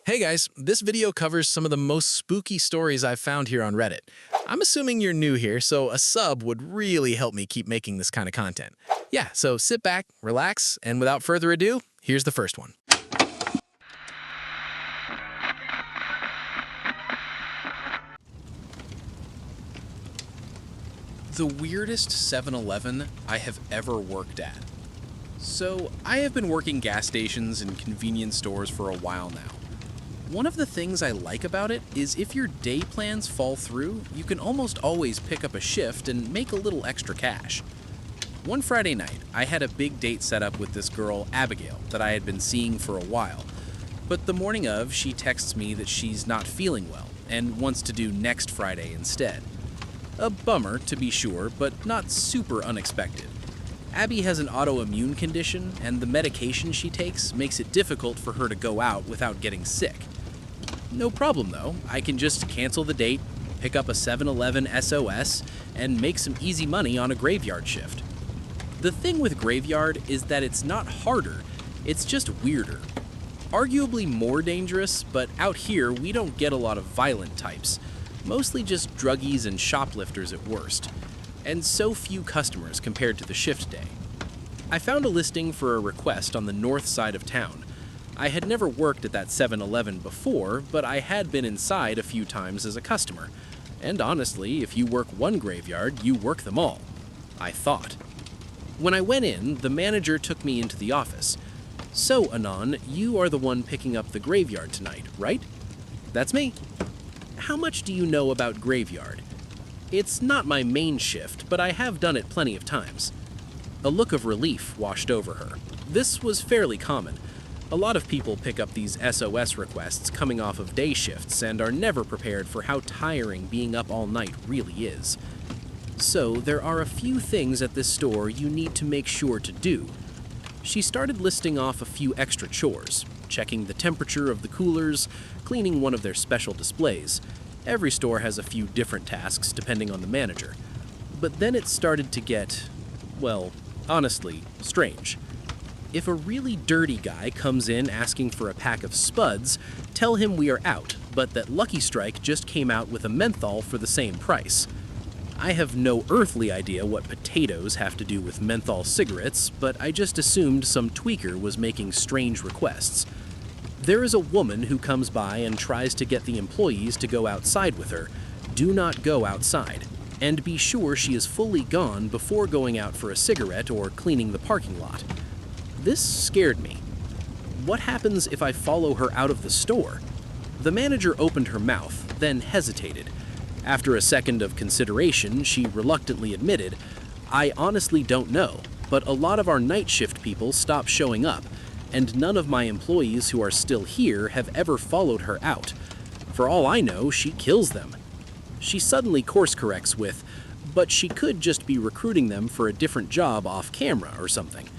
Hey guys, this video covers some of the most spooky stories I've found here on Reddit. I'm assuming you're new here, so a sub would really help me keep making this kind of content. Yeah, so sit back, relax, and without further ado, here's the first one. The weirdest 7-Eleven I have ever worked at. So, I have been working gas stations and convenience stores for a while now. One of the things I like about it is if your day plans fall through, you can almost always pick up a shift and make a little extra cash. One Friday night, I had a big date set up with this girl, Abigail, that I had been seeing for a while. But the morning of, she texts me that she's not feeling well and wants to do next Friday instead. A bummer, to be sure, but not super unexpected. Abby has an autoimmune condition, and the medication she takes makes it difficult for her to go out without getting sick. No problem though, I can just cancel the date, pick up a 7-Eleven SOS, and make some easy money on a graveyard shift. The thing with graveyard is that it's not harder, it's just weirder. Arguably more dangerous, but out here we don't get a lot of violent types, mostly just druggies and shoplifters at worst, and so few customers compared to the shift day. I found a listing for a request on the north side of town. I had never worked at that 7-Eleven before, but I had been inside a few times as a customer. And honestly, if you work one graveyard, you work them all. I thought. When I went in, the manager took me into the office. "So, Anon, you are the one picking up the graveyard tonight, right?" "That's me." "How much do you know about graveyard?" "It's not my main shift, but I have done it plenty of times." A look of relief washed over her. This was fairly common. A lot of people pick up these SOS requests coming off of day shifts and are never prepared for how tiring being up all night really is. "So, there are a few things at this store you need to make sure to do." She started listing off a few extra chores, checking the temperature of the coolers, cleaning one of their special displays. Every store has a few different tasks depending on the manager. But then it started to get, well, honestly, strange. If a really dirty guy comes in asking for a pack of spuds, tell him we are out, but that Lucky Strike just came out with a menthol for the same price. I have no earthly idea what potatoes have to do with menthol cigarettes, but I just assumed some tweaker was making strange requests. There is a woman who comes by and tries to get the employees to go outside with her. Do not go outside, and be sure she is fully gone before going out for a cigarette or cleaning the parking lot. This scared me. What happens if I follow her out of the store? The manager opened her mouth, then hesitated. After a second of consideration, she reluctantly admitted, "I honestly don't know, but a lot of our night shift people stop showing up, and none of my employees who are still here have ever followed her out. For all I know, she kills them." She suddenly course corrects with, "But she could just be recruiting them for a different job off camera or something.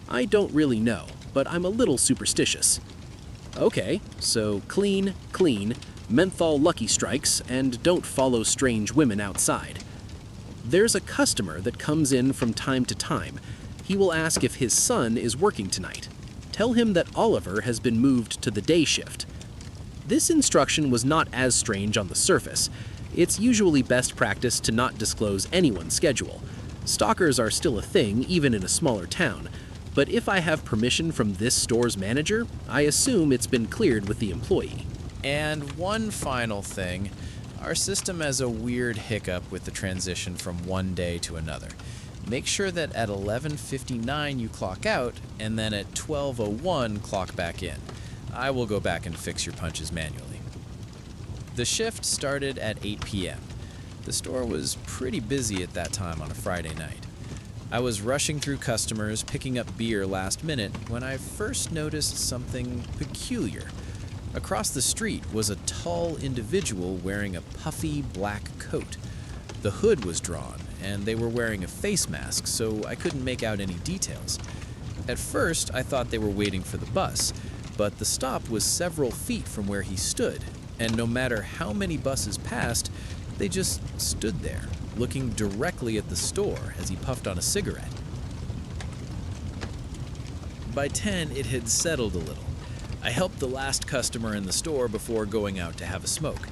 I don't really know, but I'm a little superstitious." Okay, so clean, menthol Lucky Strikes, and don't follow strange women outside. There's a customer that comes in from time to time. He will ask if his son is working tonight. Tell him that Oliver has been moved to the day shift. This instruction was not as strange on the surface. It's usually best practice to not disclose anyone's schedule. Stalkers are still a thing, even in a smaller town. But if I have permission from this store's manager, I assume it's been cleared with the employee. And one final thing, our system has a weird hiccup with the transition from one day to another. Make sure that at 11:59 you clock out, and then at 12:01 clock back in. I will go back and fix your punches manually. The shift started at 8 p.m. The store was pretty busy at that time on a Friday night. I was rushing through customers, picking up beer last minute, when I first noticed something peculiar. Across the street was a tall individual wearing a puffy black coat. The hood was drawn, and they were wearing a face mask, so I couldn't make out any details. At first, I thought they were waiting for the bus, but the stop was several feet from where he stood, and no matter how many buses passed, they just stood there, looking directly at the store as he puffed on a cigarette. By 10, it had settled a little. I helped the last customer in the store before going out to have a smoke.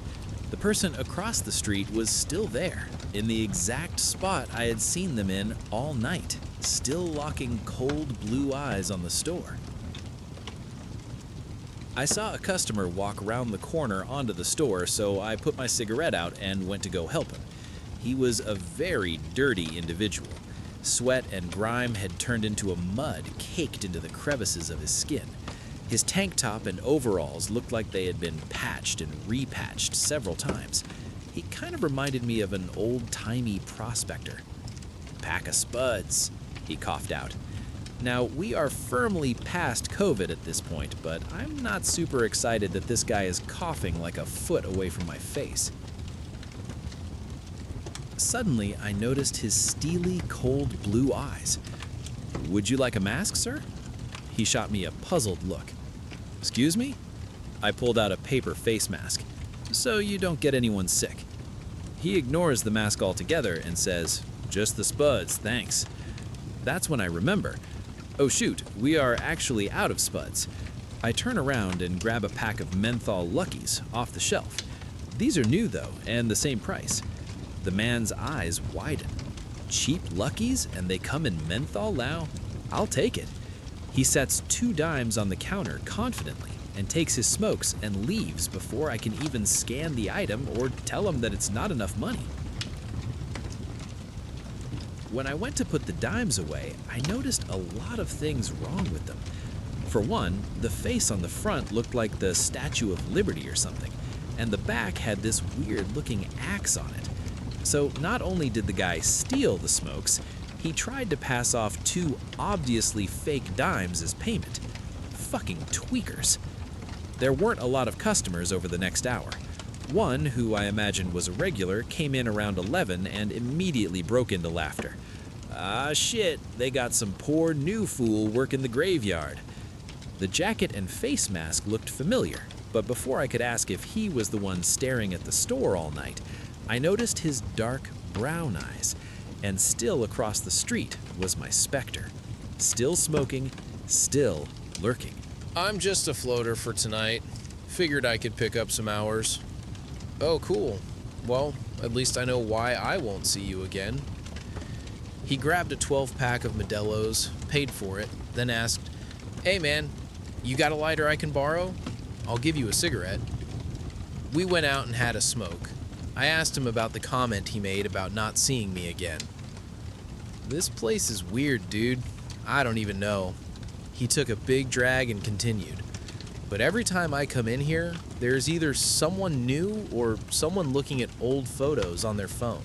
The person across the street was still there, in the exact spot I had seen them in all night, still locking cold blue eyes on the store. I saw a customer walk around the corner onto the store, so I put my cigarette out and went to go help him. He was a very dirty individual. Sweat and grime had turned into a mud caked into the crevices of his skin. His tank top and overalls looked like they had been patched and repatched several times. He kind of reminded me of an old-timey prospector. "Pack of spuds," he coughed out. Now, we are firmly past COVID at this point, but I'm not super excited that this guy is coughing like a foot away from my face. Suddenly, I noticed his steely, cold blue eyes. "Would you like a mask, sir?" He shot me a puzzled look. "Excuse me?" I pulled out a paper face mask. "So you don't get anyone sick." He ignores the mask altogether and says, "Just the spuds, thanks." That's when I remember. Oh shoot, we are actually out of spuds. I turn around and grab a pack of menthol Luckies off the shelf. These are new though, and the same price. The man's eyes widen. Cheap Luckies, and they come in menthol now? I'll take it. He sets 2 dimes on the counter confidently and takes his smokes and leaves before I can even scan the item or tell him that it's not enough money. When I went to put the dimes away, I noticed a lot of things wrong with them. For one, the face on the front looked like the Statue of Liberty or something, and the back had this weird-looking axe on it. So not only did the guy steal the smokes, he tried to pass off 2 obviously fake dimes as payment. Fucking tweakers. There weren't a lot of customers over the next hour. One, who I imagined was a regular, came in around 11 and immediately broke into laughter. Ah shit, they got some poor new fool working the graveyard. The jacket and face mask looked familiar, but before I could ask if he was the one staring at the store all night, I noticed his dark brown eyes, and still across the street was my specter. Still smoking, still lurking. "I'm just a floater for tonight. Figured I could pick up some hours." "Oh, cool. Well, at least I know why I won't see you again." He grabbed a 12-pack of Modelo's, paid for it, then asked, "Hey man, you got a lighter I can borrow? I'll give you a cigarette." We went out and had a smoke. I asked him about the comment he made about not seeing me again. "This place is weird, dude. I don't even know." He took a big drag and continued. "But every time I come in here, there's either someone new or someone looking at old photos on their phone."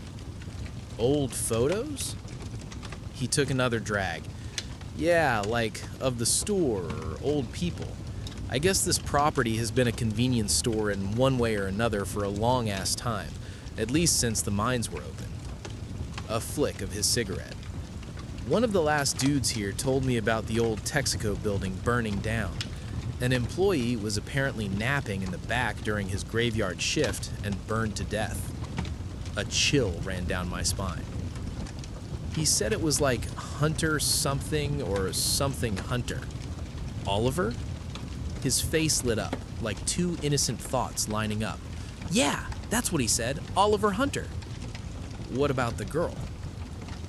"Old photos?" He took another drag. "Yeah, like of the store or old people. I guess this property has been a convenience store in one way or another for a long-ass time, at least since the mines were open." A flick of his cigarette. "One of the last dudes here told me about the old Texaco building burning down. An employee was apparently napping in the back during his graveyard shift and burned to death." A chill ran down my spine. "He said it was like Hunter something or something Hunter." "Oliver?" His face lit up, like 2 innocent thoughts lining up. "Yeah, that's what he said, Oliver Hunter." "What about the girl?"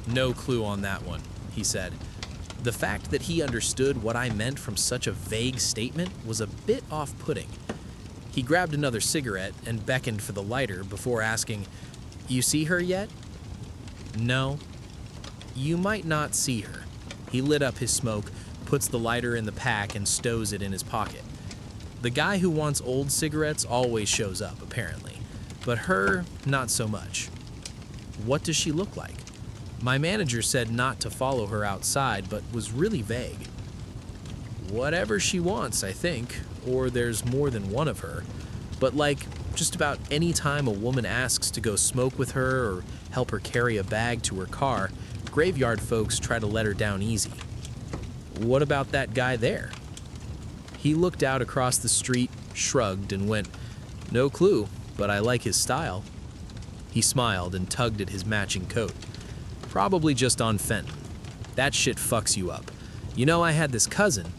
"No clue on that one," he said. The fact that he understood what I meant from such a vague statement was a bit off-putting. He grabbed another cigarette and beckoned for the lighter before asking, "You see her yet?" "No." "You might not see her." He lit up his smoke, puts the lighter in the pack, and stows it in his pocket. "The guy who wants old cigarettes always shows up, apparently. But her, not so much." "What does she look like?" My manager said not to follow her outside, but was really vague. "Whatever she wants, I think, or there's more than one of her. But like, just about any time a woman asks to go smoke with her or help her carry a bag to her car, graveyard folks try to let her down easy." "What about that guy there?" He looked out across the street, shrugged, and went, "No clue, but I like his style." He smiled and tugged at his matching coat. "Probably just on fentanyl. That shit fucks you up. You know, I had this cousin."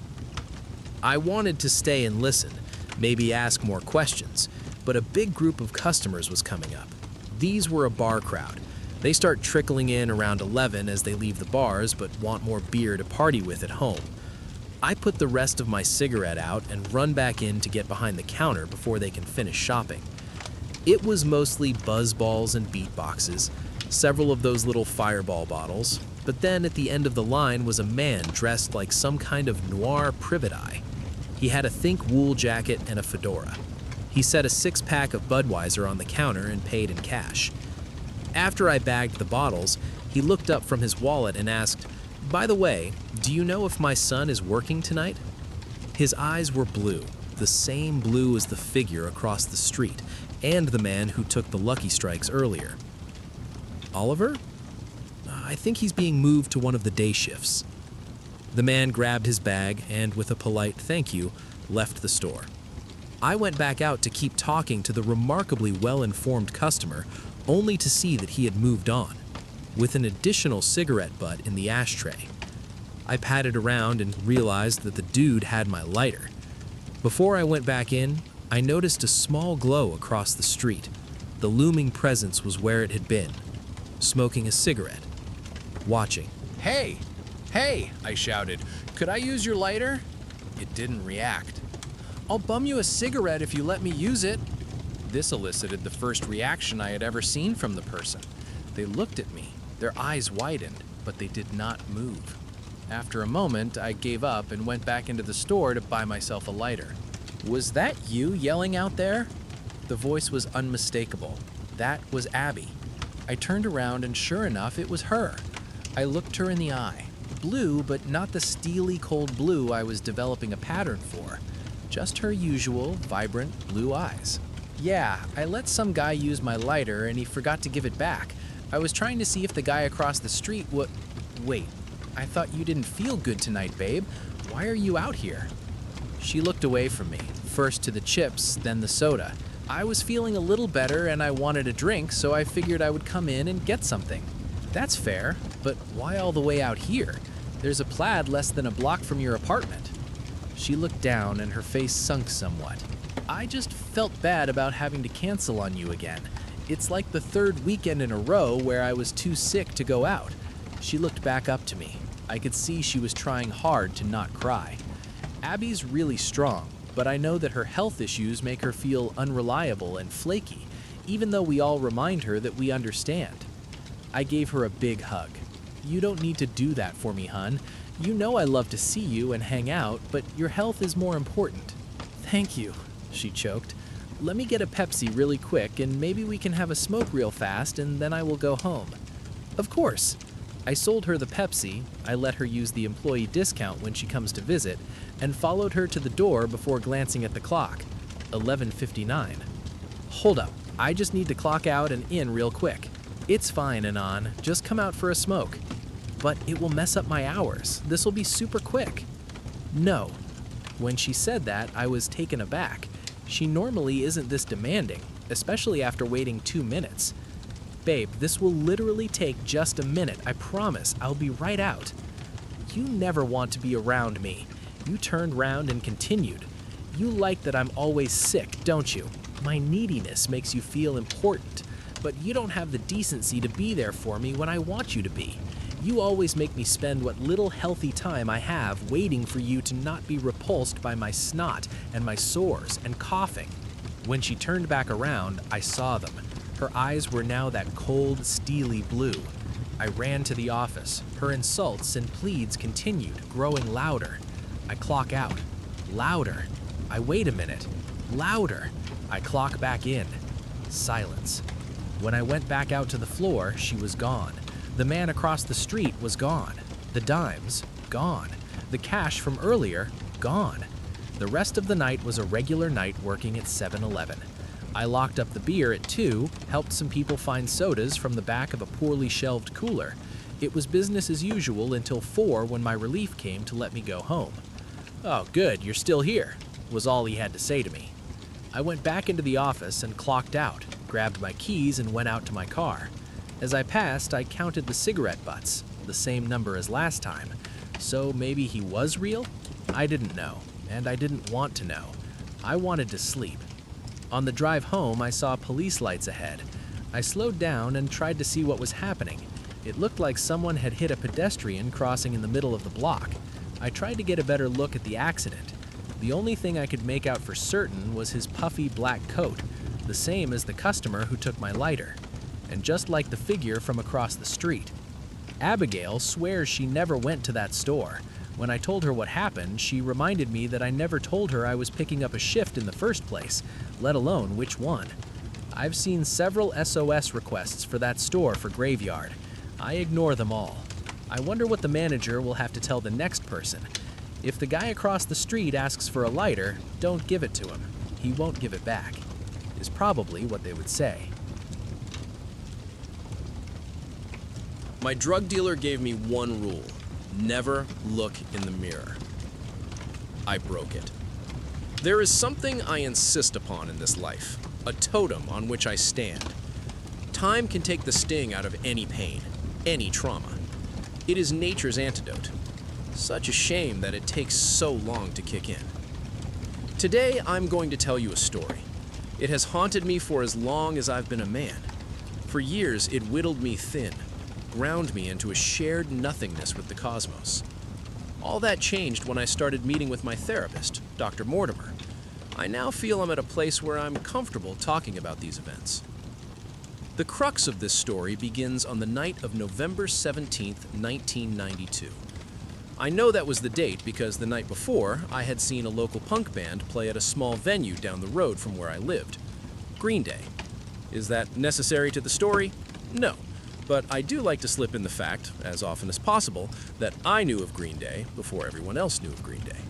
I wanted to stay and listen, maybe ask more questions, but a big group of customers was coming up. These were a bar crowd. They start trickling in around 11 as they leave the bars but want more beer to party with at home. I put the rest of my cigarette out and run back in to get behind the counter before they can finish shopping. It was mostly buzz balls and beat boxes, several of those little fireball bottles, but then at the end of the line was a man dressed like some kind of noir privet eye. He had a think wool jacket and a fedora. He set a 6-pack of Budweiser on the counter and paid in cash. After I bagged the bottles, he looked up from his wallet and asked, "By the way, do you know if my son is working tonight?" His eyes were blue, the same blue as the figure across the street and the man who took the Lucky Strikes earlier. "Oliver? I think he's being moved to one of the day shifts." The man grabbed his bag and, with a polite thank you, left the store. I went back out to keep talking to the remarkably well-informed customer, only to see that he had moved on, with an additional cigarette butt in the ashtray. I patted around and realized that the dude had my lighter. Before I went back in, I noticed a small glow across the street. The looming presence was where it had been, smoking a cigarette, watching. "Hey! Hey!" I shouted. "Could I use your lighter?" It didn't react. "I'll bum you a cigarette if you let me use it." This elicited the first reaction I had ever seen from the person. They looked at me, their eyes widened, but they did not move. After a moment, I gave up and went back into the store to buy myself a lighter. "Was that you yelling out there?" The voice was unmistakable. That was Abby. I turned around and sure enough, it was her. I looked her in the eye. Blue, but not the steely cold blue I was developing a pattern for. Just her usual, vibrant blue eyes. "Yeah, I let some guy use my lighter and he forgot to give it back. I was trying to see if the guy across the street would... Wait, I thought you didn't feel good tonight, babe. Why are you out here?" She looked away from me, first to the chips, then the soda. I was feeling a little better and I wanted a drink, so I figured I would come in and get something. "That's fair, but why all the way out here? There's a Plaid less than a block from your apartment." She looked down and her face sunk somewhat. "I just felt bad about having to cancel on you again. It's like the third weekend in a row where I was too sick to go out." She looked back up to me. I could see she was trying hard to not cry. Abby's really strong, but I know that her health issues make her feel unreliable and flaky, even though we all remind her that we understand. I gave her a big hug. "You don't need to do that for me, hun. You know I love to see you and hang out, but your health is more important." "Thank you," she choked. "Let me get a Pepsi really quick and maybe we can have a smoke real fast and then I will go home." "Of course." I sold her the Pepsi, I let her use the employee discount when she comes to visit, and followed her to the door before glancing at the clock. 11:59. "Hold up, I just need to clock out and in real quick." "It's fine, Anon, just come out for a smoke." "But it will mess up my hours. This will be super quick." "No." When she said that, I was taken aback. She normally isn't this demanding, especially after waiting 2 minutes. "Babe, this will literally take just a minute, I promise. I'll be right out." "You never want to be around me." You turned round and continued. "You like that I'm always sick, don't you? My neediness makes you feel important, but you don't have the decency to be there for me when I want you to be. You always make me spend what little healthy time I have waiting for you to not be repulsed by my snot and my sores and coughing." When she turned back around, I saw them. Her eyes were now that cold, steely blue. I ran to the office. Her insults and pleads continued, growing louder. I clock out. Louder. I wait a minute. Louder. I clock back in. Silence. When I went back out to the floor, she was gone. The man across the street was gone. The dimes, gone. The cash from earlier, gone. The rest of the night was a regular night working at 7-Eleven. I locked up the beer at 2, helped some people find sodas from the back of a poorly shelved cooler. It was business as usual until 4 when my relief came to let me go home. "Oh, good, you're still here," was all he had to say to me. I went back into the office and clocked out, grabbed my keys and went out to my car. As I passed, I counted the cigarette butts, the same number as last time. So maybe he was real? I didn't know. and I didn't want to know. I wanted to sleep. On the drive home, I saw police lights ahead. I slowed down and tried to see what was happening. It looked like someone had hit a pedestrian crossing in the middle of the block. I tried to get a better look at the accident. The only thing I could make out for certain was his puffy black coat, the same as the customer who took my lighter, and just like the figure from across the street. Abigail swears she never went to that store. When I told her what happened, she reminded me that I never told her I was picking up a shift in the first place, let alone which one. I've seen several SOS requests for that store for Graveyard. I ignore them all. I wonder what the manager will have to tell the next person. If the guy across the street asks for a lighter, don't give it to him. He won't give it back, is probably what they would say. My drug dealer gave me one rule: never look in the mirror. I broke it. There is something I insist upon in this life, a totem on which I stand. Time can take the sting out of any pain, any trauma. It is nature's antidote. Such a shame that it takes so long to kick in. Today, I'm going to tell you a story. It has haunted me for as long as I've been a man. For years, it whittled me thin, ground me into a shared nothingness with the cosmos. All that changed when I started meeting with my therapist, Dr. Mortimer. I now feel I'm at a place where I'm comfortable talking about these events. The crux of this story begins on the night of November 17th, 1992. I know that was the date because the night before, I had seen a local punk band play at a small venue down the road from where I lived. Green Day. Is that necessary to the story? No. But I do like to slip in the fact, as often as possible, that I knew of Green Day before everyone else knew of Green Day.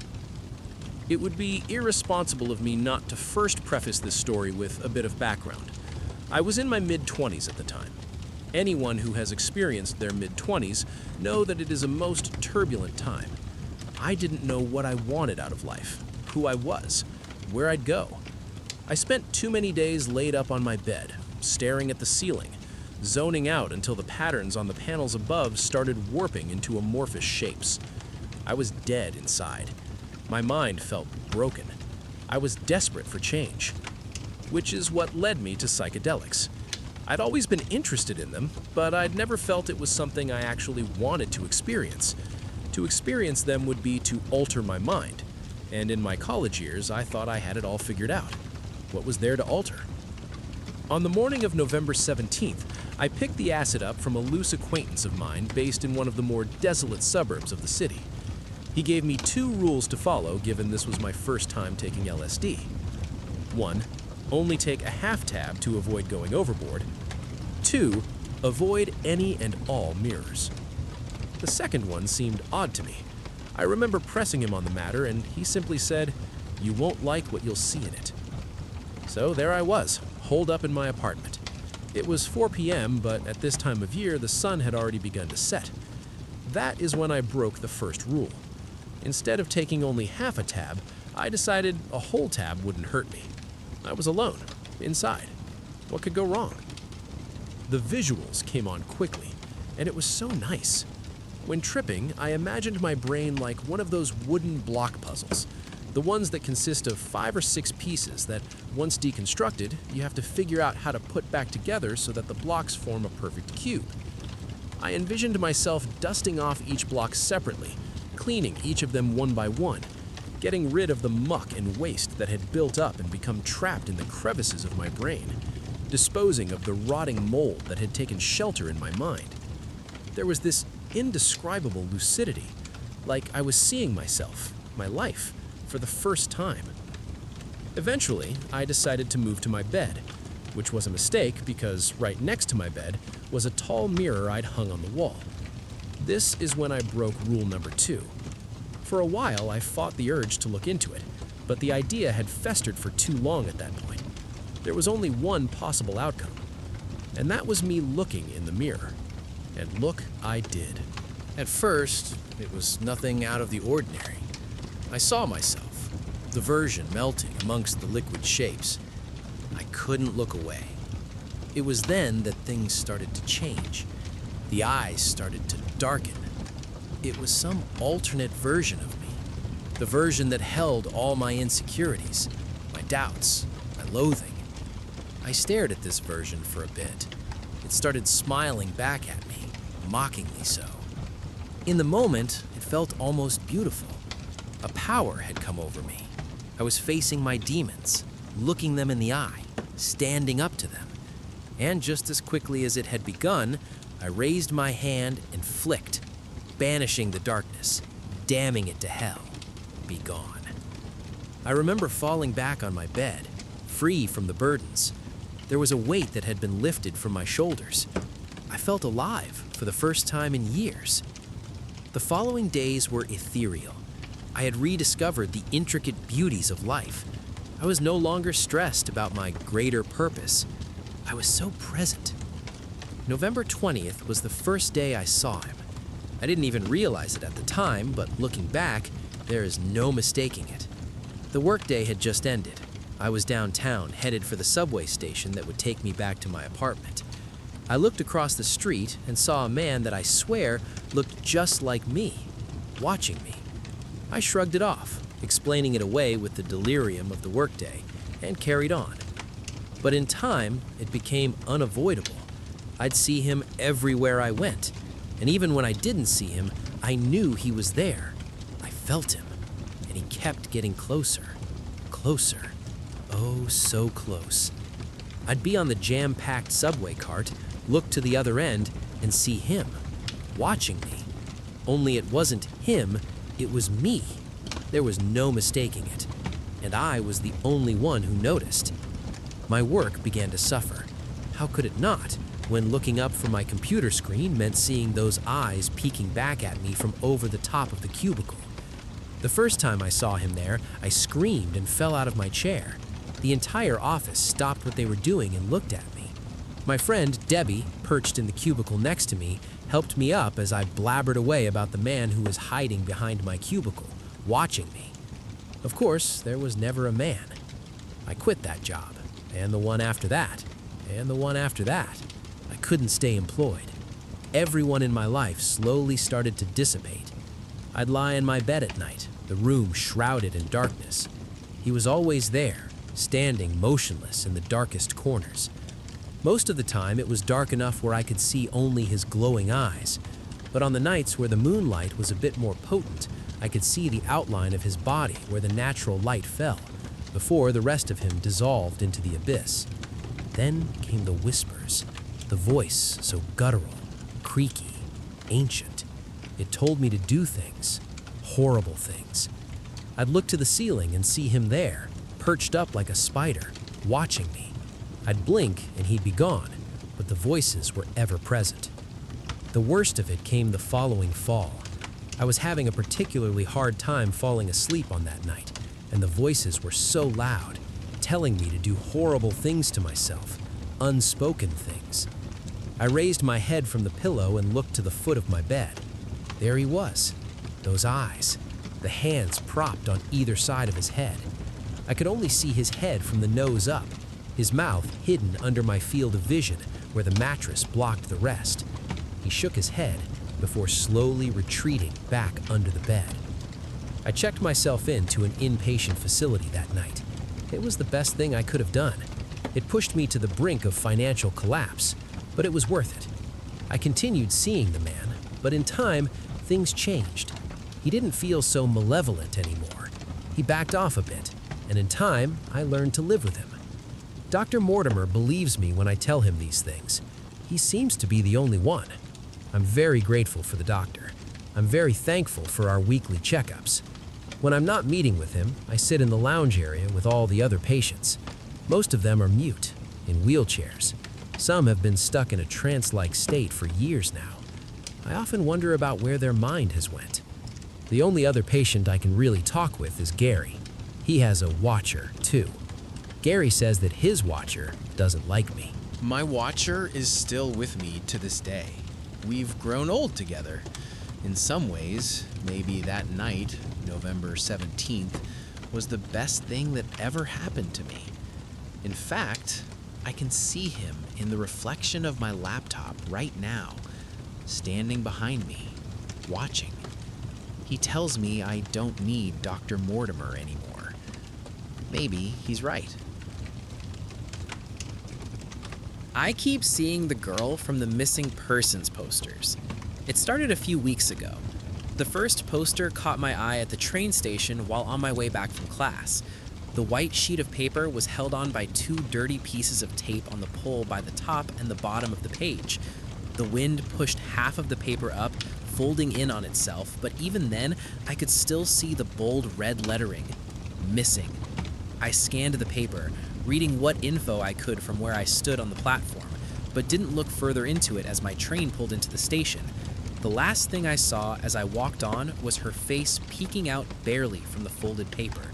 It would be irresponsible of me not to first preface this story with a bit of background. I was in my mid-20s at the time. Anyone who has experienced their mid-20s know that it is a most turbulent time. I didn't know what I wanted out of life, who I was, where I'd go. I spent too many days laid up on my bed, staring at the ceiling, zoning out until the patterns on the panels above started warping into amorphous shapes. I was dead inside. My mind felt broken. I was desperate for change, which is what led me to psychedelics. I'd always been interested in them, but I'd never felt it was something I actually wanted to experience. To experience them would be to alter my mind, and in my college years, I thought I had it all figured out. What was there to alter? On the morning of November 17th, I picked the acid up from a loose acquaintance of mine based in one of the more desolate suburbs of the city. He gave me 2 rules to follow, given this was my first time taking LSD. 1, only take a half tab to avoid going overboard. 2, avoid any and all mirrors. The second one seemed odd to me. I remember pressing him on the matter, and he simply said, "You won't like what you'll see in it." So there I was, holed up in my apartment. It was 4 p.m., but at this time of year, the sun had already begun to set. That is when I broke the first rule. Instead of taking only half a tab, I decided a whole tab wouldn't hurt me. I was alone, inside. What could go wrong? The visuals came on quickly, and it was so nice. When tripping, I imagined my brain like one of those wooden block puzzles, the ones that consist of 5 or 6 pieces that, once deconstructed, you have to figure out how to put back together so that the blocks form a perfect cube. I envisioned myself dusting off each block separately, cleaning each of them one by one, getting rid of the muck and waste that had built up and become trapped in the crevices of my brain, disposing of the rotting mold that had taken shelter in my mind. There was this indescribable lucidity, like I was seeing myself, my life, for the first time. Eventually, I decided to move to my bed, which was a mistake because right next to my bed was a tall mirror I'd hung on the wall. This is when I broke rule number 2. For a while, I fought the urge to look into it, but the idea had festered for too long at that point. There was only one possible outcome, and that was me looking in the mirror. And look I did. At first, it was nothing out of the ordinary. I saw myself, the version melting amongst the liquid shapes. I couldn't look away. It was then that things started to change. The eyes started to darken. It was some alternate version of me, The version that held all my insecurities, my doubts, my loathing. I stared at this version for a bit. It started smiling back at me, mockingly so. In the moment, it felt almost beautiful. A power had come over me. I was facing my demons, looking them in the eye, standing up to them. And just as quickly as it had begun, I raised my hand and flicked, banishing the darkness, damning it to hell. Be gone. I remember falling back on my bed, free from the burdens. There was a weight that had been lifted from my shoulders. I felt alive for the first time in years. The following days were ethereal. I had rediscovered the intricate beauties of life. I was no longer stressed about my greater purpose. I was so present. November 20th was the first day I saw him. I didn't even realize it at the time, but looking back, there is no mistaking it. The workday had just ended. I was downtown, headed for the subway station that would take me back to my apartment. I looked across the street and saw a man that I swear looked just like me, watching me. I shrugged it off, explaining it away with the delirium of the workday, and carried on. But in time, it became unavoidable. I'd see him everywhere I went, and even when I didn't see him, I knew he was there. I felt him, and he kept getting closer, closer, oh so close. I'd be on the jam-packed subway cart, look to the other end, and see him, watching me. Only it wasn't him, it was me. There was no mistaking it, and I was the only one who noticed. My work began to suffer. How could it not, when looking up from my computer screen meant seeing those eyes peeking back at me from over the top of the cubicle? The first time I saw him there, I screamed and fell out of my chair. The entire office stopped what they were doing and looked at me. My friend, Debbie, perched in the cubicle next to me, helped me up as I blabbered away about the man who was hiding behind my cubicle, watching me. Of course, there was never a man. I quit that job, and the one after that, and the one after that. I couldn't stay employed. Everyone in my life slowly started to dissipate. I'd lie in my bed at night, the room shrouded in darkness. He was always there, standing motionless in the darkest corners. Most of the time, it was dark enough where I could see only his glowing eyes. But on the nights where the moonlight was a bit more potent, I could see the outline of his body where the natural light fell, before the rest of him dissolved into the abyss. Then came the whispers, the voice so guttural, creaky, ancient. It told me to do things, horrible things. I'd look to the ceiling and see him there, perched up like a spider, watching me. I'd blink and he'd be gone, but the voices were ever present. The worst of it came the following fall. I was having a particularly hard time falling asleep on that night, and the voices were so loud, telling me to do horrible things to myself, unspoken things. I raised my head from the pillow and looked to the foot of my bed. There he was, those eyes, the hands propped on either side of his head. I could only see his head from the nose up, his mouth hidden under my field of vision where the mattress blocked the rest. He shook his head before slowly retreating back under the bed. I checked myself into an inpatient facility that night. It was the best thing I could have done. It pushed me to the brink of financial collapse, but it was worth it. I continued seeing the man, but in time, things changed. He didn't feel so malevolent anymore. He backed off a bit, and in time, I learned to live with him. Dr. Mortimer believes me when I tell him these things. He seems to be the only one. I'm very grateful for the doctor. I'm very thankful for our weekly checkups. When I'm not meeting with him, I sit in the lounge area with all the other patients. Most of them are mute, in wheelchairs. Some have been stuck in a trance-like state for years now. I often wonder about where their mind has went. The only other patient I can really talk with is Gary. He has a watcher, too. Gary says that his watcher doesn't like me. My watcher is still with me to this day. We've grown old together. In some ways, maybe that night, November 17th, was the best thing that ever happened to me. In fact, I can see him in the reflection of my laptop right now, standing behind me, watching. He tells me I don't need Dr. Mortimer anymore. Maybe he's right. I keep seeing the girl from the missing persons posters. It started a few weeks ago. The first poster caught my eye at the train station while on my way back from class. The white sheet of paper was held on by two dirty pieces of tape on the pole by the top and the bottom of the page. The wind pushed half of the paper up, folding in on itself, but even then, I could still see the bold red lettering, missing. I scanned the paper, reading what info I could from where I stood on the platform, but didn't look further into it as my train pulled into the station. The last thing I saw as I walked on was her face peeking out barely from the folded paper,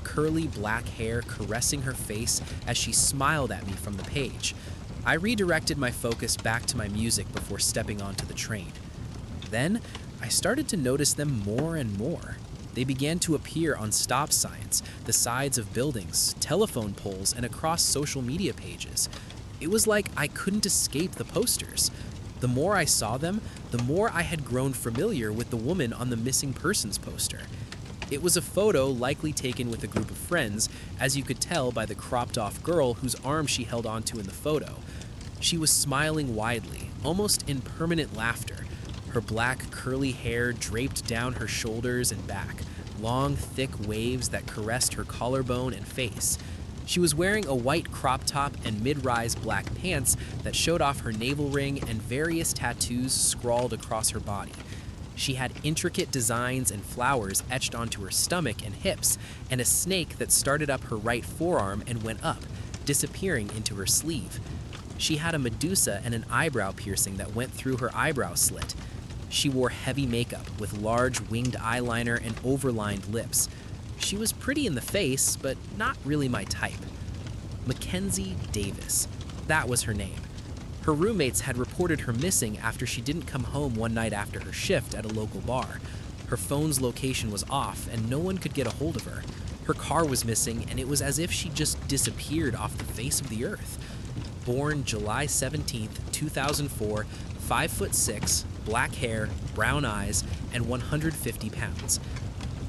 curly black hair caressing her face as she smiled at me from the page. I redirected my focus back to my music before stepping onto the train. Then, I started to notice them more and more. They began to appear on stop signs, the sides of buildings, telephone poles, and across social media pages. It was like I couldn't escape the posters. The more I saw them, the more I had grown familiar with the woman on the missing persons poster. It was a photo likely taken with a group of friends, as you could tell by the cropped-off girl whose arm she held onto in the photo. She was smiling widely, almost in permanent laughter. Her black, curly hair draped down her shoulders and back, long, thick waves that caressed her collarbone and face. She was wearing a white crop top and mid-rise black pants that showed off her navel ring and various tattoos scrawled across her body. She had intricate designs and flowers etched onto her stomach and hips, and a snake that started up her right forearm and went up, disappearing into her sleeve. She had a Medusa and an eyebrow piercing that went through her eyebrow slit. She wore heavy makeup with large winged eyeliner and overlined lips. She was pretty in the face, but not really my type. Mackenzie Davis. That was her name. Her roommates had reported her missing after she didn't come home one night after her shift at a local bar. Her phone's location was off and no one could get a hold of her. Her car was missing and it was as if she just disappeared off the face of the earth. Born July 17, 2004, 5'6", black hair, brown eyes, and 150 pounds.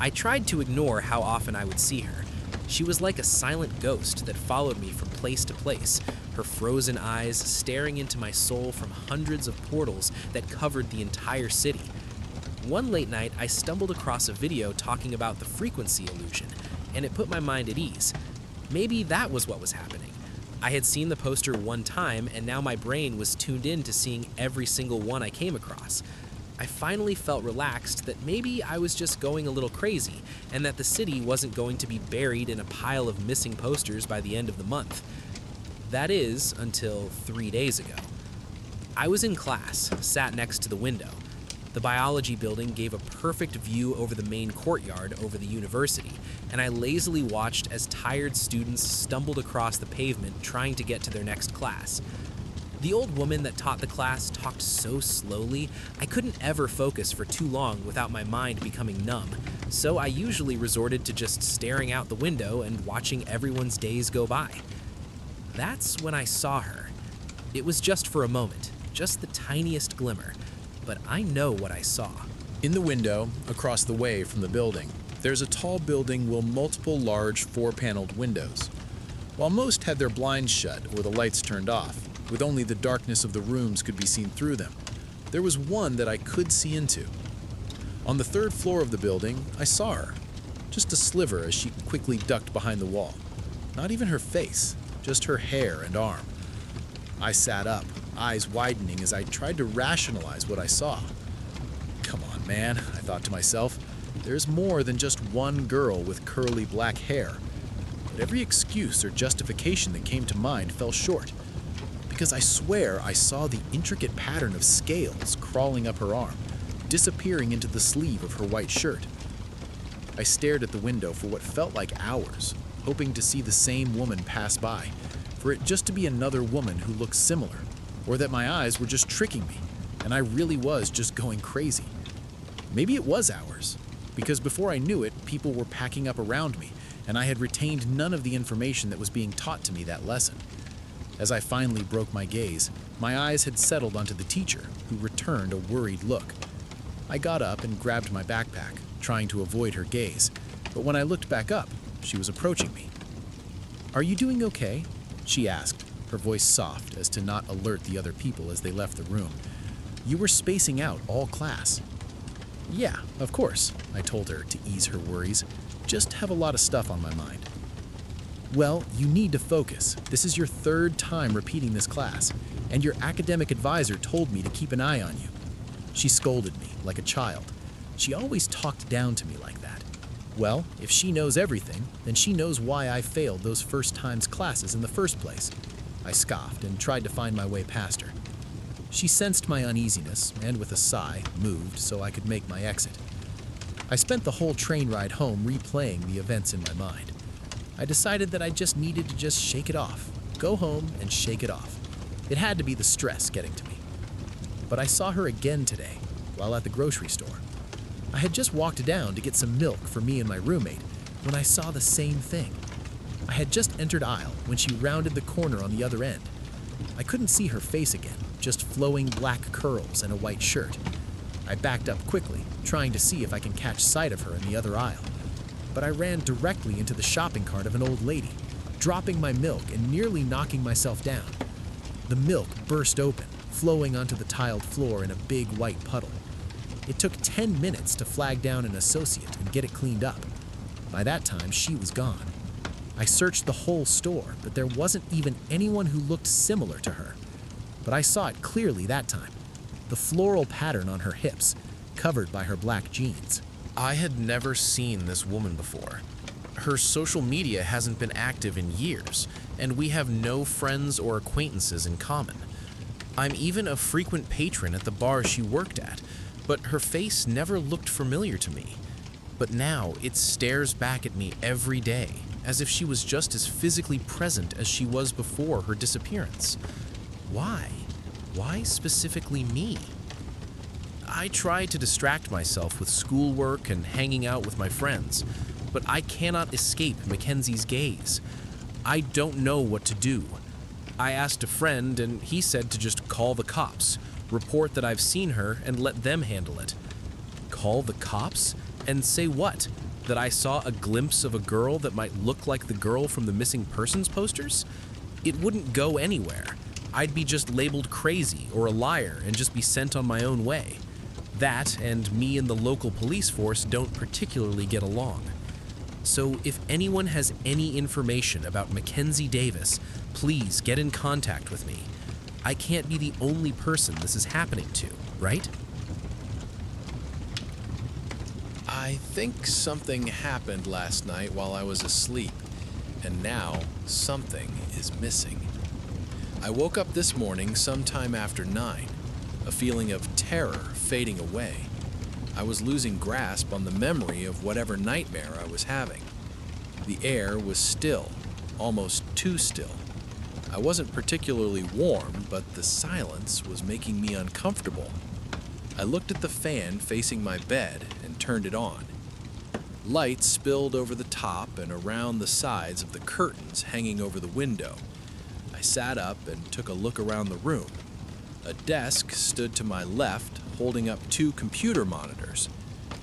I tried to ignore how often I would see her. She was like a silent ghost that followed me from place to place, her frozen eyes staring into my soul from hundreds of portals that covered the entire city. One late night, I stumbled across a video talking about the frequency illusion, and it put my mind at ease. Maybe that was what was happening. I had seen the poster one time, and now my brain was tuned in to seeing every single one I came across. I finally felt relaxed that maybe I was just going a little crazy, and that the city wasn't going to be buried in a pile of missing posters by the end of the month. That is, until 3 days ago. I was in class, sat next to the window. The biology building gave a perfect view over the main courtyard over the university, and I lazily watched as tired students stumbled across the pavement trying to get to their next class. The old woman that taught the class talked so slowly, I couldn't ever focus for too long without my mind becoming numb, so I usually resorted to just staring out the window and watching everyone's days go by. That's when I saw her. It was just for a moment, just the tiniest glimmer, but I know what I saw. In the window, across the way from the building, there's a tall building with multiple large 4-paneled windows. While most had their blinds shut or the lights turned off, with only the darkness of the rooms could be seen through them, there was one that I could see into. On the 3rd floor of the building, I saw her. Just a sliver as she quickly ducked behind the wall. Not even her face, just her hair and arm. I sat up, eyes widening as I tried to rationalize what I saw. Come on, man, I thought to myself. There's more than just one girl with curly black hair. But every excuse or justification that came to mind fell short. Because I swear I saw the intricate pattern of scales crawling up her arm, disappearing into the sleeve of her white shirt. I stared at the window for what felt like hours, hoping to see the same woman pass by, for it just to be another woman who looked similar, or that my eyes were just tricking me, and I really was just going crazy. Maybe it was hours, because before I knew it, people were packing up around me, and I had retained none of the information that was being taught to me that lesson. As I finally broke my gaze, my eyes had settled onto the teacher, who returned a worried look. I got up and grabbed my backpack, trying to avoid her gaze, but when I looked back up, she was approaching me. "Are you doing okay?" she asked, her voice soft as to not alert the other people as they left the room. "You were spacing out all class." "Yeah, of course," I told her to ease her worries. "Just have a lot of stuff on my mind." "Well, you need to focus. This is your third time repeating this class, and your academic advisor told me to keep an eye on you." She scolded me like a child. She always talked down to me like that. Well, if she knows everything, then she knows why I failed those first times classes in the first place. I scoffed and tried to find my way past her. She sensed my uneasiness and, with a sigh, moved so I could make my exit. I spent the whole train ride home replaying the events in my mind. I decided that I just needed to just shake it off. Go home and shake it off. It had to be the stress getting to me. But I saw her again today, while at the grocery store. I had just walked down to get some milk for me and my roommate when I saw the same thing. I had just entered aisle when she rounded the corner on the other end. I couldn't see her face again, just flowing black curls and a white shirt. I backed up quickly, trying to see if I can catch sight of her in the other aisle. But I ran directly into the shopping cart of an old lady, dropping my milk and nearly knocking myself down. The milk burst open, flowing onto the tiled floor in a big white puddle. It took 10 minutes to flag down an associate and get it cleaned up. By that time, she was gone. I searched the whole store, but there wasn't even anyone who looked similar to her. But I saw it clearly that time. The floral pattern on her hips, covered by her black jeans. I had never seen this woman before. Her social media hasn't been active in years, and we have no friends or acquaintances in common. I'm even a frequent patron at the bar she worked at, but her face never looked familiar to me. But now it stares back at me every day, as if she was just as physically present as she was before her disappearance. Why? Why specifically me? I try to distract myself with schoolwork and hanging out with my friends, but I cannot escape Mackenzie's gaze. I don't know what to do. I asked a friend, and he said to just call the cops, report that I've seen her, and let them handle it. Call the cops? And say what? That I saw a glimpse of a girl that might look like the girl from the missing persons posters? It wouldn't go anywhere. I'd be just labeled crazy or a liar and just be sent on my own way. That and me and the local police force don't particularly get along. So if anyone has any information about Mackenzie Davis, please get in contact with me. I can't be the only person this is happening to, right? I think something happened last night while I was asleep, and now something is missing. I woke up this morning sometime after 9, a feeling of terror fading away. I was losing grasp on the memory of whatever nightmare I was having. The air was still, almost too still. I wasn't particularly warm, but the silence was making me uncomfortable. I looked at the fan facing my bed and turned it on. Light spilled over the top and around the sides of the curtains hanging over the window. I sat up and took a look around the room. A desk stood to my left, holding up 2 computer monitors,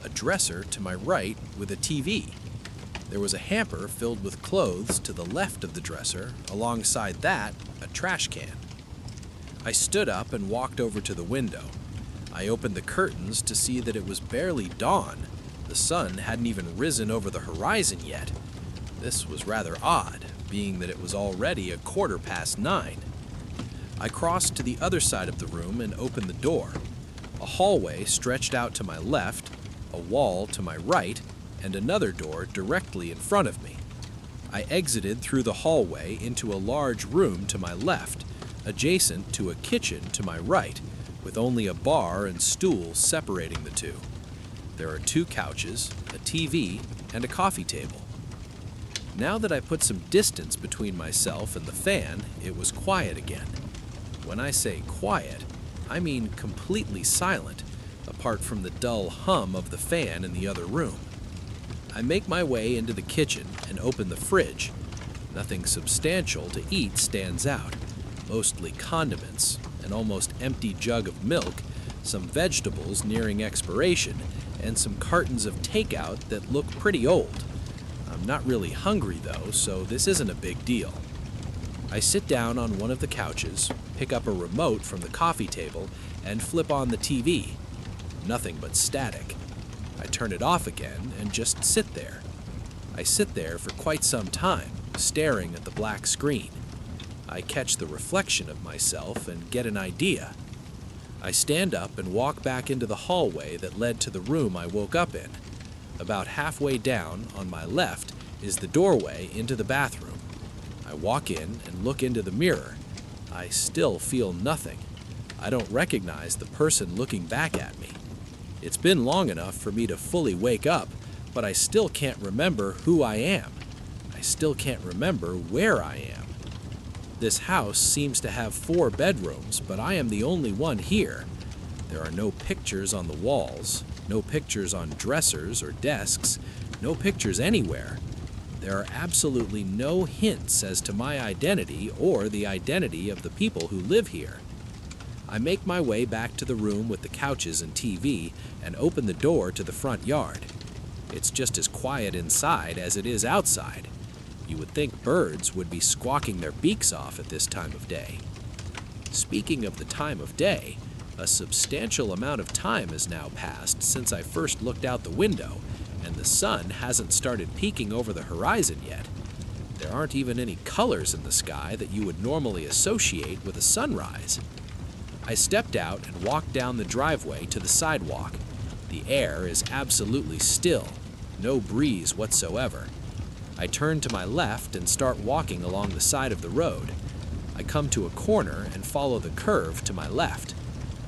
a dresser to my right with a TV. There was a hamper filled with clothes to the left of the dresser, alongside that, a trash can. I stood up and walked over to the window. I opened the curtains to see that it was barely dawn. The sun hadn't even risen over the horizon yet. This was rather odd, being that it was already 9:15. I crossed to the other side of the room and opened the door. A hallway stretched out to my left, a wall to my right, and another door directly in front of me. I exited through the hallway into a large room to my left, adjacent to a kitchen to my right, with only a bar and stools separating the two. There are 2 couches, a TV, and a coffee table. Now that I put some distance between myself and the fan, it was quiet again. When I say quiet, I mean completely silent, apart from the dull hum of the fan in the other room. I make my way into the kitchen and open the fridge. Nothing substantial to eat stands out, mostly condiments, an almost empty jug of milk, some vegetables nearing expiration, and some cartons of takeout that look pretty old. I'm not really hungry though, so this isn't a big deal. I sit down on one of the couches, pick up a remote from the coffee table, and flip on the TV. Nothing but static. I turn it off again and just sit there. I sit there for quite some time, staring at the black screen. I catch the reflection of myself and get an idea. I stand up and walk back into the hallway that led to the room I woke up in. About halfway down, on my left, is the doorway into the bathroom. I walk in and look into the mirror. I still feel nothing. I don't recognize the person looking back at me. It's been long enough for me to fully wake up, but I still can't remember who I am. I still can't remember where I am. This house seems to have 4 bedrooms, but I am the only one here. There are no pictures on the walls, no pictures on dressers or desks, no pictures anywhere. There are absolutely no hints as to my identity or the identity of the people who live here. I make my way back to the room with the couches and TV and open the door to the front yard. It's just as quiet inside as it is outside. You would think birds would be squawking their beaks off at this time of day. Speaking of the time of day, a substantial amount of time has now passed since I first looked out the window, and the sun hasn't started peeking over the horizon yet. There aren't even any colors in the sky that you would normally associate with a sunrise. I stepped out and walked down the driveway to the sidewalk. The air is absolutely still, no breeze whatsoever. I turn to my left and start walking along the side of the road. I come to a corner and follow the curve to my left.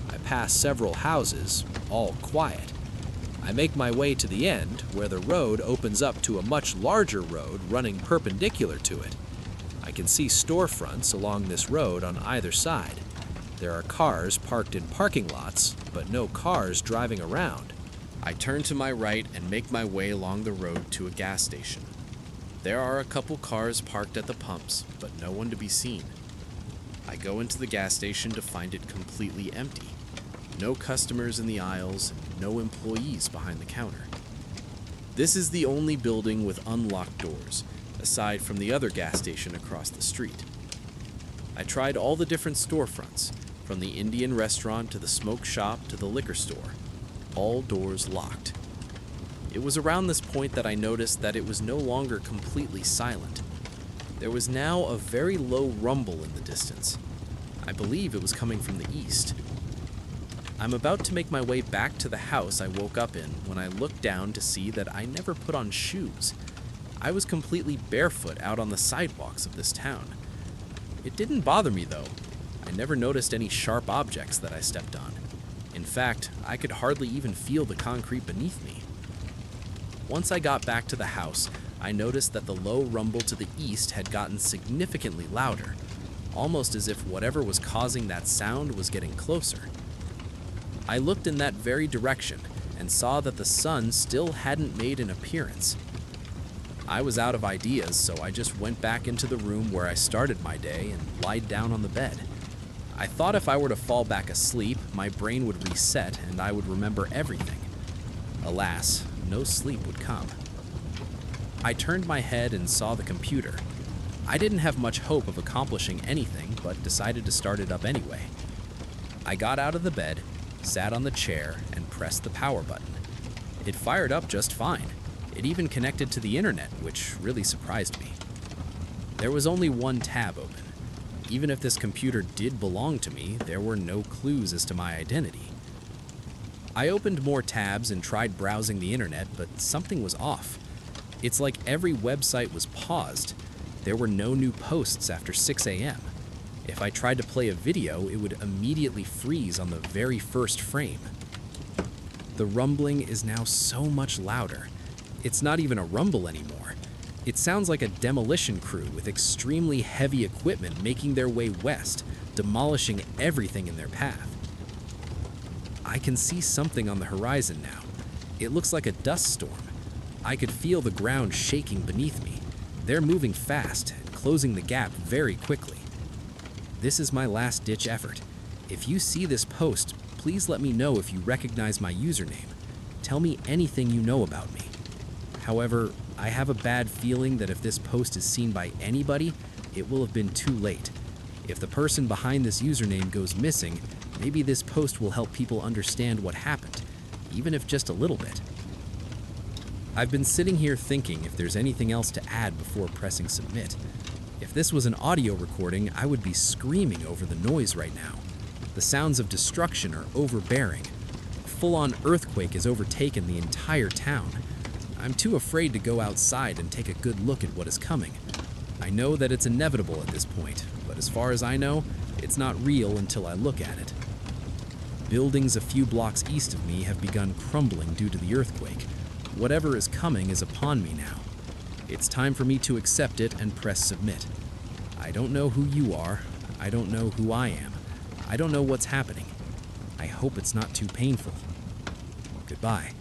I pass several houses, all quiet. I make my way to the end, where the road opens up to a much larger road running perpendicular to it. I can see storefronts along this road on either side. There are cars parked in parking lots, but no cars driving around. I turn to my right and make my way along the road to a gas station. There are a couple cars parked at the pumps, but no one to be seen. I go into the gas station to find it completely empty. No customers in the aisles, no employees behind the counter. This is the only building with unlocked doors, aside from the other gas station across the street. I tried all the different storefronts, from the Indian restaurant to the smoke shop to the liquor store. All doors locked. It was around this point that I noticed that it was no longer completely silent. There was now a very low rumble in the distance. I believe it was coming from the east. I'm about to make my way back to the house I woke up in when I looked down to see that I never put on shoes. I was completely barefoot out on the sidewalks of this town. It didn't bother me though. I never noticed any sharp objects that I stepped on. In fact, I could hardly even feel the concrete beneath me. Once I got back to the house, I noticed that the low rumble to the east had gotten significantly louder, almost as if whatever was causing that sound was getting closer. I looked in that very direction and saw that the sun still hadn't made an appearance. I was out of ideas, so I just went back into the room where I started my day and lied down on the bed. I thought if I were to fall back asleep, my brain would reset and I would remember everything. Alas, no sleep would come. I turned my head and saw the computer. I didn't have much hope of accomplishing anything, but decided to start it up anyway. I got out of the bed, sat on the chair, and pressed the power button. It fired up just fine. It even connected to the internet, which really surprised me. There was only one tab open. Even if this computer did belong to me, there were no clues as to my identity. I opened more tabs and tried browsing the internet, but something was off. It's like every website was paused. There were no new posts after 6 a.m. If I tried to play a video, it would immediately freeze on the very first frame. The rumbling is now so much louder. It's not even a rumble anymore. It sounds like a demolition crew with extremely heavy equipment making their way west, demolishing everything in their path. I can see something on the horizon now. It looks like a dust storm. I could feel the ground shaking beneath me. They're moving fast and closing the gap very quickly. This is my last-ditch effort. If you see this post, please let me know if you recognize my username. Tell me anything you know about me. However, I have a bad feeling that if this post is seen by anybody, it will have been too late. If the person behind this username goes missing, maybe this post will help people understand what happened, even if just a little bit. I've been sitting here thinking if there's anything else to add before pressing submit. If this was an audio recording, I would be screaming over the noise right now. The sounds of destruction are overbearing. A full-on earthquake has overtaken the entire town. I'm too afraid to go outside and take a good look at what is coming. I know that it's inevitable at this point, but as far as I know, it's not real until I look at it. Buildings a few blocks east of me have begun crumbling due to the earthquake. Whatever is coming is upon me now. It's time for me to accept it and press submit. I don't know who you are. I don't know who I am. I don't know what's happening. I hope it's not too painful. Goodbye.